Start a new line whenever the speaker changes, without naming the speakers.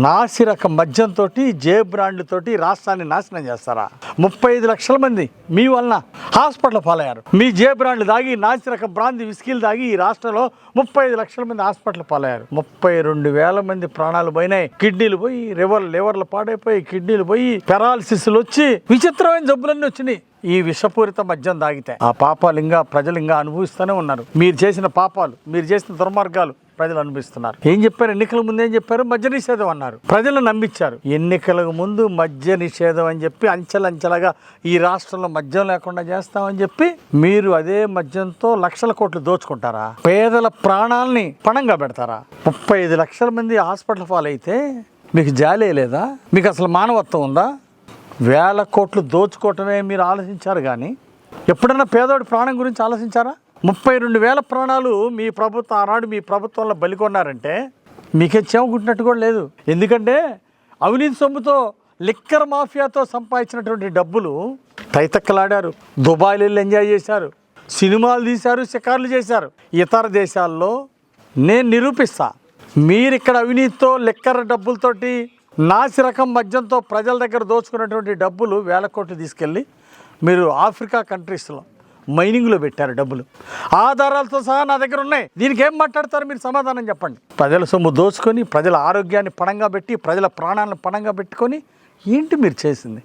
నాసిరకం మద్యంతో జే బ్రాండ్లతోటి రాష్ట్రాన్ని నాశనం చేస్తారా? 35 లక్షల మంది మీ వలన హాస్పిటల్ పాలయ్యారు. మీ జే బ్రాండ్లు దాగి నాసిరకం బ్రాంతి విస్కీలు దాగి ఈ రాష్ట్రంలో 35 లక్షల మంది హాస్పిటల్ పాలయ్యారు. 32,000 మంది ప్రాణాలు పోయినాయి. కిడ్నీలు పోయి లివర్లు పాడైపోయి కిడ్నీలు పోయి పెరాలసిస్లు వచ్చి విచిత్రమైన జబ్బులన్నీ వచ్చినాయి ఈ విషపూరిత మద్యం తాగితే. ఆ పాపాలు ప్రజలు అనుభవిస్తూనే ఉన్నారు. మీరు చేసిన పాపాలు, మీరు చేసిన దుర్మార్గాలు ప్రజలు అనుభవిస్తున్నారు. ఏం చెప్పారు? ఎన్నికల ముందు ఏం చెప్పారు? మద్య నిషేధం అన్నారు. ప్రజలు నమ్మించారు. ఎన్నికలకు ముందు మద్య నిషేధం అని చెప్పి అంచెలంచెలుగా ఈ రాష్ట్రంలో మద్యం లేకుండా చేస్తామని చెప్పి మీరు అదే మద్యంతో లక్షల కోట్లు దోచుకుంటారా? పేదల ప్రాణాలని పణంగా పెడతారా? 35 లక్షల మంది హాస్పిటల్ పాలైతే మీకు జాలే లేదా? మీకు అసలు మానవత్వం ఉందా? వేల కోట్లు దోచుకోవటమే మీరు ఆలోచించారు కానీ ఎప్పుడన్నా పేదోడి ప్రాణం గురించి ఆలోచించారా? 32,000 ప్రాణాలు మీ ప్రభుత్వం ఆనాడు మీ ప్రభుత్వంలో బలికొన్నారంటే మీకే చెమగుట్టినట్టు కూడా లేదు. ఎందుకంటే అవినీతి సొమ్ముతో లిక్కర్ మాఫియాతో సంపాదించినటువంటి డబ్బులు తైతక్కలాడారు. దుబాయ్లో ఎంజాయ్ చేశారు, సినిమాలు తీశారు, షికార్లు చేశారు. ఇతర దేశాల్లో నేను నిరూపిస్తా, మీరు ఇక్కడ అవినీతితో లిక్కర్ డబ్బులతోటి నాసిరకం మద్యంతో ప్రజల దగ్గర దోచుకున్నటువంటి డబ్బులు వేల కోట్లు తీసుకెళ్ళి మీరు ఆఫ్రికా కంట్రీస్లో మైనింగ్లో పెట్టారు. డబ్బులు ఆధారాలతో సహా నా దగ్గర ఉన్నాయి. దీనికి ఏం మాట్లాడతారు? మీరు సమాధానం చెప్పండి. ప్రజల సొమ్ము దోచుకొని ప్రజల ఆరోగ్యాన్ని పణంగా పెట్టి ప్రజల ప్రాణాలను పణంగా పెట్టుకొని ఏంటి మీరు చేసింది?